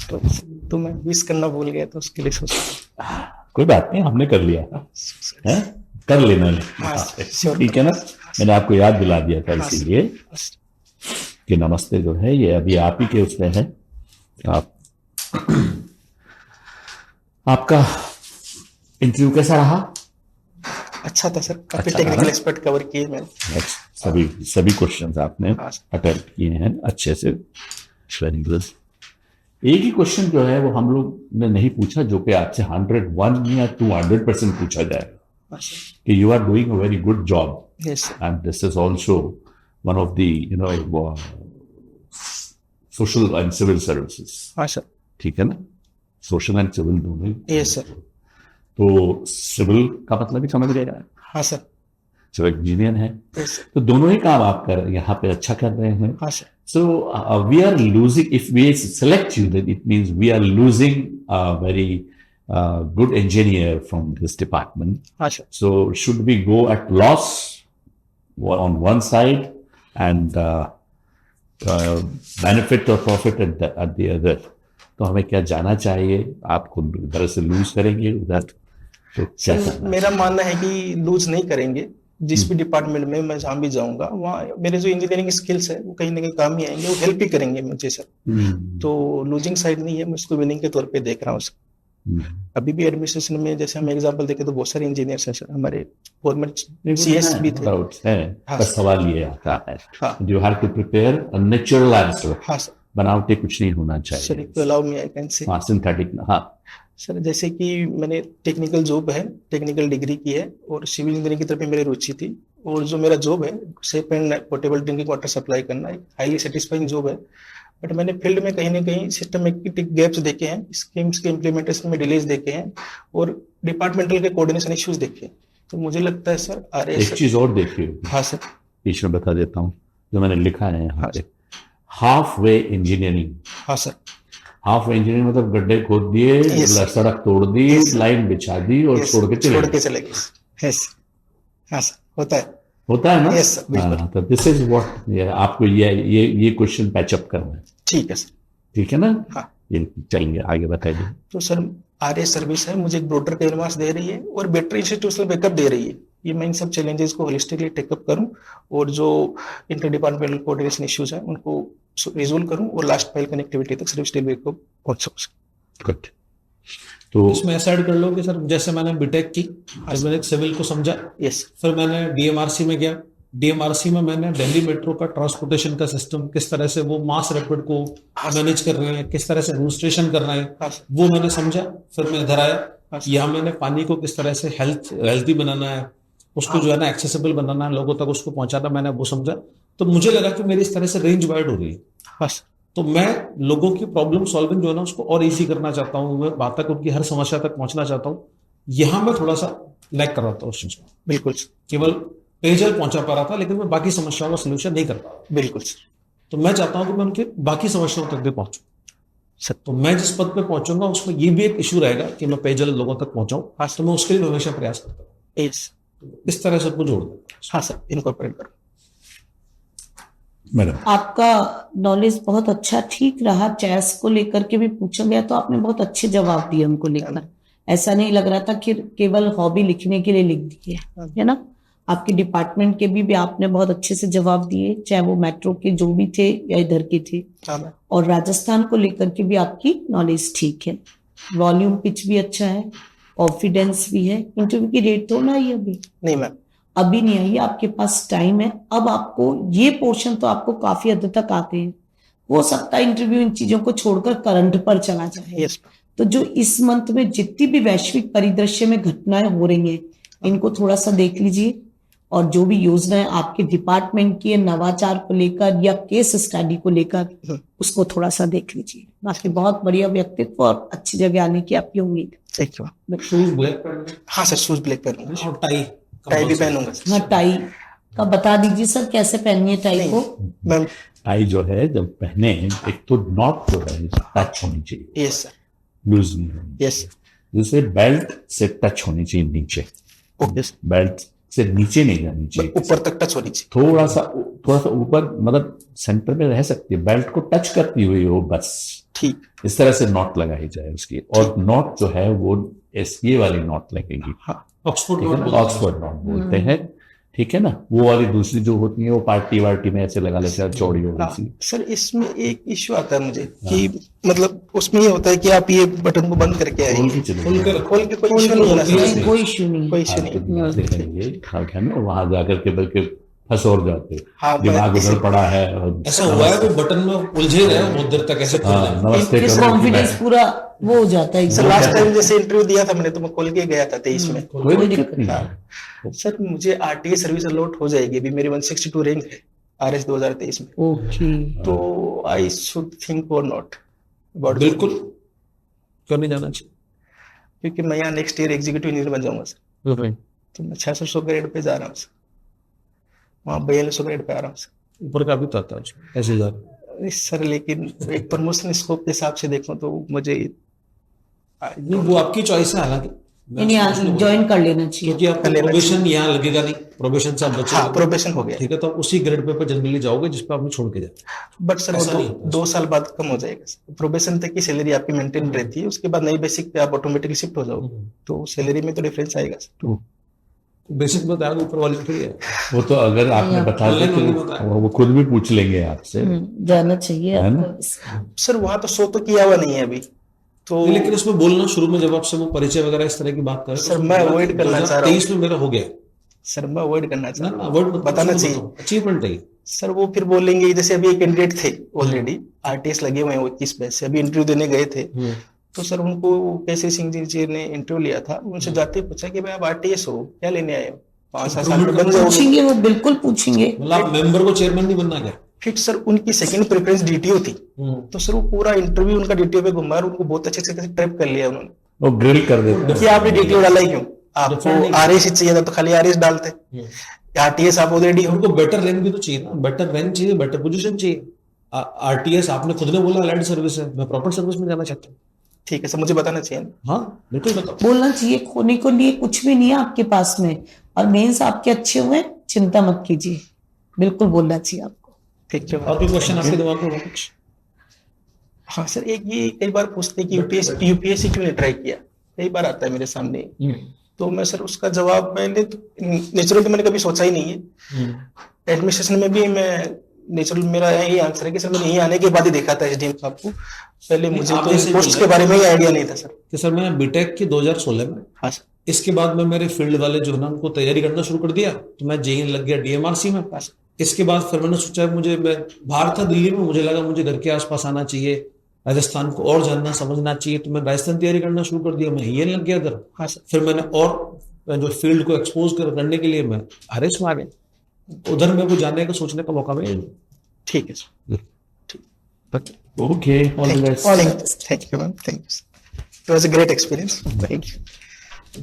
तो तो मैं विश करना भूल गया तो उसके लिए सोच कोई बात नहीं, हमने कर लिया है, कर लेना हाँ श्योर। ठीक है ना। मैंने आपको याद दिला दिया था हाँ इसीलिए कि नमस्ते जो है ये अभी आप ही के उसमें है। आप आपका इंटरव्यू कैसा रहा? अच्छा था सर, काफी अच्छा टेक्निकल था एक्सपर्ट कवर किए मैंने। सभी सभी क्वेश्चंस आपने हाँ अटेम्प्ट किए हैं अच्छे से। Very good. एक ही क्वेश्चन जो है वो हम लोग ने नहीं पूछा, जो कि आपसे 101 या 200% पूछा जाए कि you are doing a very good job yes and this is also one of the social and civil services. हाँ सर। ठीक है ना, सोशल एंड सिविल दोनों ही। Yes sir. तो सिविल का मतलब भी समझ गए, हाँ सर। जो इंजीनियर है, यस तो दोनों ही काम आप कर यहाँ पे अच्छा कर रहे हैं। हाँ sir. So we are losing, if we select you, then it means we are losing a very good engineer from this department. हाँ sir. So should we go at loss on one side and benefit or profit at the other? तो हमें क्या जाना चाहिए? आप खुद उधर से लूज करेंगे उधर, तो क्या सर करना? मेरा मानना है कि लूज नहीं करेंगे। जिस भी डिपार्टमेंट में मैं जहां भी जाऊंगा वहाँ मेरे जो इंजीनियरिंग स्किल्स है वो कहीं ना कहीं काम ही आएंगे, वो हेल्प ही करेंगे मुझे सर। तो लूजिंग साइड नहीं है, मैं उसको विनिंग के तौर पे देख रहा हूँ सर। अभी भी एडमिनिस्ट्रेशन में जैसे हम एग्जांपल देखें तो बहुत सारे इंजीनियर्स हैं सर, हमारे फॉर्मर सीएस भी थे। डाउट्स है, हाँ बस सवाल ये आता है, हाँ you have to prepare a natural answer. हाँ सर। बनावटी कुछ नहीं होना सर चाहिए। एक तो allow me I can say हाँ, सिंथेटिक। हाँ सर, जैसे कि मैंने टेक्निकल जॉब है, टेक्निकल डिग्री की है और सिविल इंजीनियरिंग की तरफ भी मेरी रुचि थी। और जो मेरा जॉब है safe and portable drinking water supply करना एक हाईली सेटिस्फाइंग जॉब है। बट मैंने फील्ड में कहीं ना कहीं सिस्टमेटिक गैप्स देखे हैं, स्कीम्स के इम्प्लीमेंटेशन में डिलेज देखे हैं और डिपार्टमेंटल के कोऑर्डिनेशन इश्यूज देखे हैं। तो मुझे लगता है सर एक चीज और देखिए, हाँ सर। बीच में बता देता हूँ, जो मैंने लिखा है यहाँ हाँ पे, हाफ वे इंजीनियरिंग। हाँ सर। हाफ वे इंजीनियरिंग मतलब गड्ढे खोद दिए, Yes, sir. सड़क तोड़ दी, Yes, sir. लाइन बिछा दी और Yes, छोड़ के चले छोड़ गए। के चले गए। यस हाँ सर, होता है। होता है ना? यस सर, बिल्कुल। हाँ, तो दिस इज व्हाट आपको ये क्वेश्चन पैचअप करना है। ठीक है सर। ठीक है ना? हाँ। ये चलेंगे आगे, बताइए। तो सर आर्य सर्विस है, मुझे एक ब्रॉडर कैनवास दे रही है और बेटर इंस्टीट्यूशनल बैकअप दे रही है। ये मैं इन सब चैलेंजेस को होलिस्टिकली टेकअप करूं और जो इंटर डिपार्टमेंटल कोऑर्डिनेशन इश्यूज हैं उनको रिजोल्व करूं और लास्ट फाइल कनेक्टिविटी तक सर्विस डिलीवरी को पहुंच सकूं। गुड। तो इसमें ऐसा ऐड कर लो कि सर जैसे मैंने बीटेक की, आज मैंने सिविल को समझा, यस फिर मैंने डीएमआरसी में गया। डीएमआरसी में मैंने दिल्ली मेट्रो का ट्रांसपोर्टेशन का सिस्टम, किस तरह से वो मास रैपिड को मैनेज कर रहे हैं, किस तरह से एडमिनिस्ट्रेशन कर रहे हैं, वो मैंने समझा। फिर मैं इधर आया, यहाँ मैंने पानी को किस तरह से हेल्थी बनाना है, उसको जो है ना एक्सेसिबल बनाना है, लोगों तक उसको पहुंचाना, मैंने वो समझा। तो मुझे लगा कि मेरी इस तरह से रेंज वाइड हो रही है। तो मैं लोगों की प्रॉब्लम सॉल्विंग जो है ना उसको और इजी करना चाहता हूँ, मैं बात तक उनकी हर समस्या तक पहुंचना चाहता हूँ। यहाँ मैं थोड़ा सा लैग कर रहा था उस चीज में। बिल्कुल केवल पेयजल पहुंचा पा रहा था, लेकिन मैं बाकी समस्याओं का सोल्यूशन नहीं कर पा रहा। बिल्कुल सर। तो मैं चाहता हूं कि मैं उनके बाकी समस्याओं तक भी पहुंचूं सर। तो मैं जिस पद पे पहुंचूंगा उसमें ये भी एक इशू रहेगा कि मैं पेयजल लोगों तक पहुंचाऊं। हाँ, तो मैं उसके लिए हमेशा प्रयास करता हूँ। इस तरह से जोड़ देता। हाँ सर, इनकॉर्पोरेट करो। मैडम आपका नॉलेज बहुत अच्छा ठीक रहा। चेस को लेकर के भी पूछा गया तो आपने बहुत अच्छे जवाब दिए हमको लेकर। ऐसा नहीं लग रहा था कि केवल हॉबी लिखने के लिए लिख दिए, है ना। आपके डिपार्टमेंट के भी आपने बहुत अच्छे से जवाब दिए, चाहे वो मेट्रो के जो भी थे या इधर के थे। और राजस्थान को लेकर के भी आपकी नॉलेज ठीक है, वॉल्यूम पिच भी अच्छा है, कॉन्फिडेंस भी है। इंटरव्यू की डेट तो ना आई अभी? नहीं मैम, अभी नहीं आई, आपके पास टाइम है। अब आपको ये पोर्शन तो आपको काफी हद तक आते हैं, हो सकता है इंटरव्यू इन चीजों को छोड़कर करंट पर चला जाए। यस। तो जो इस मंथ में जितनी भी वैश्विक परिदृश्य में घटनाएं हो रही हैं इनको थोड़ा सा देख लीजिए, और जो भी योजनाएं आपके डिपार्टमेंट की नवाचार को लेकर या केस स्टडी को लेकर उसको थोड़ा सा देख लीजिए। बाकी बहुत बढ़िया व्यक्तित्व और अच्छी जगह आने की आपकी उम्मीद है। Thank you. शूज ब्लैक पहनना। हाँ सर, शूज ब्लैक पहनूंगा और टाई टाई भी पहनूंगा। हाँ, टाई का बता दीजिए सर कैसे पहननी है टाई को। मैम टाई जो है जब पहने, एक तो नॉट जो है टच होनी चाहिए। Yes sir. लूज नहीं होनी। यस। दूसरे बेल्ट से टच होनी चाहिए नीचे। बेल्ट से नीचे नहीं जानी चाहिए, ऊपर तक टच होनी चाहिए। थोड़ा सा ऊपर, मतलब सेंटर में रह सकती है, बेल्ट को टच करती हुई हो बस। ठीक, इस तरह से नॉट लगाई जाए उसकी, और नॉट जो है वो एसए वाली नॉट लगेगी, हाँ ऑक्सफोर्ड ठीक है नोट ना, ऑक्सफोर्ड नॉट बोलते हैं, ठीक है ना। वो वाली दूसरी जो होती है वो पार्टी वार्टी में ऐसे लगा लेते हैं, चौड़ी होगी हाँ। सी। सर इसमें एक इश्यू आता है मुझे कि मतलब उसमें ये होता है कि आप ये बटन को बंद करके खोल आएंगे, के चले खोल के जाओ। खोल के कोई इश्यू नहीं होना नहीं, सर, कोई इश्यू नहीं कोई है। इश्यू नहीं। आप देखेंगे है ना, वहां जाकर के बल्कि फंस और जाते, हाँ, दिमाग मैं उधर पड़ा है और ऐसा हुआ है, वो बटन में उलझे रहे बहुत देर तक ऐसे खोल हाँ, रहे हैं। नमस्ते इस करो कि कॉन्फिडेंस मैं- पूरा वो हो जाता है सर एकदम। लास्ट टाइम जैसे इंटरव्यू दिया था मैंने, तो मैं खोल के गया था 23 में। कोई दिक्कत नहीं है। सर मुझे आरटीए सर्विस अलॉट हो जाएगी, अभी मेरी 162 रैंक है आरएस 2023 में, ओके, तो आई शुड थिंक और नॉट अबाउट, बिल्कुल क्यों नहीं जाना चाहिए। क्योंकि मैं यहाँ नेक्स्ट ईयर एग्जीक्यूटिव इंजीनियर बन जाऊंगा सर, तो मैं 600 ग्रेड पे जा रहा हूँ सर, वहाँ 4200 ग्रेड पे आ रहा हूँ सर। ऊपर का भी तो आता है उसमें, ऐसे जा रहे। अरे सर लेकिन एक प्रमोशन स्कोप के हिसाब से देखो तो मुझे नहीं, वो आपकी चॉइस है, हालांकि मैं नहीं उसको नहीं ज्वाइन बोलूंगा। कर लेना चाहिए। क्योंकि आपको लेना प्रोबेशन यहाँ लगेगा नहीं, प्रोबेशन से आप हाँ बचोगे, प्रोबेशन हो गया, ठीक है, तो आप उसी ग्रेड पे जनरली जाओगे जिस पे आपने छोड़ के जाए। बट सर वो ऐसा नहीं होता। 2 साल बाद कम हो जाएगा, प्रोबेशन तक की सैलरी आपकी मेंटेन रहती है, उसके बाद नई बेसिक पे आप ऑटोमेटिकली शिफ्ट हो जाओगे, तो सैलरी में तो डिफरेंस आएगा सर। तो बेसिक में तो आगे ऊपर वाली थोड़ी है। वो तो अगर आपने बता दिया ऑनलाइन नहीं होता है। तो वो खुद भी पूछ लेंगे आपसे, जाना चाहिए है ना? आपको। सर वहां तो शो तो किया हुआ नहीं है अभी, तो नहीं, लेकिन उसमें बोलना शुरू में जब आपसे वो परिचय वगैरह इस तरह की बात करें, सर, मैं avoid करना चाह रहा हूँ। 23 में मेरा हो गया। सर मैं अवॉइड करना चाह ना रहा ना हूँ, अवॉइड बताना चाहिए अचीवमेंट है। सर। वो फिर बोलेंगे जैसे अभी एक कैंडिडेट थे ऑलरेडी आरटीएस लगे हुए हैं, वो 21 बैच से अभी इंटरव्यू देने गए थे, तो सर उनको कैसे सिंह जी ने इंटरव्यू लिया था, उनसे जाते ही पूछा कि भाई आप आरटीएस हो, क्या लेने आए हो, 5-7 साल में बन जाओगे। पूछेंगे, वो बिल्कुल पूछेंगे। मतलब आप मेंबर को चेयरमैन नहीं बनना क्या? फिर सर उनकी सेकंड प्रेफरेंस डीटीओ थी, तो सर वो पूरा इंटरव्यू उनका डीटीओ पे घुमा, उनको बहुत अच्छे से ट्रैप कर लिया उन्होंने वो ग्रिल कर देते हैं। कि आपने डीटीओ डाला ही क्यों, आपको Different आरएस ही चाहिए था तो खाली आरएस डालते, आरटीएस आप ऑलरेडी हो। उनको बेटर रैंक भी तो चाहिए ना, बेटर रैंक चाहिए, बेटर पोजीशन चाहिए। आरटीएस आपने खुद ने बोला अलाइड सर्विस है, मैं प्रॉपर सर्विस में जाना चाहता हूँ। ठीक है सर, मुझे बताना चाहिए ना। हाँ बिल्कुल बताओ। बोलना चाहिए, खोने को लिए कुछ भी नहीं है आपके पास में, और मेंस आपके अच्छे हुए, चिंता मत कीजिए, बिल्कुल बोलना चाहिए आपको। ठीक है। और कोई क्वेश्चन आपके दिमाग में हो कुछ? हाँ सर, एक ये कई बार पूछते हैं कि यूपीएससी क्यों नहीं ट्राई किया, कई बार आता है मेरे सामने, तो मैं सर उसका जवाब मैंने नेचुरल तो मैंने कभी सोचा ही नहीं है, एडमिनिस्ट्रेशन में भी मैं नेचुरल मेरा यही आंसर है कि सर मैंने यही आने के बाद ही देखा था एसडीएम साहब को, पहले मुझे आप तो जैसे पोस्ट बोल के रहे बारे में ही आइडिया नहीं था सर। कि सर मैंने बीटेक की 2016 में, हाँ सर, इसके बाद में मेरे फील्ड वाले जो है ना उनको तैयारी करना शुरू कर दिया, तो मैं जेईई लग गया डीएमआरसी में। हाँ सर, इसके बाद फिर मैंने सोचा मुझे, मैं बाहर था दिल्ली में, मुझे लगा मुझे घर के आसपास आना चाहिए, राजस्थान को और जानना समझना चाहिए, तो मैं राजस्थान तैयारी करना शुरू कर दिया, मैं ये लग गया इधर। हाँ सर, फिर मैंने और जो फील्ड को एक्सपोज करने के लिए मैं आरएस में आ गया, उधर मेरे को जाने का सोचने का मौका मिला। ठीक है sir, okay, all the best. Thank you ma'am, thank you, it was a great experience, thank you.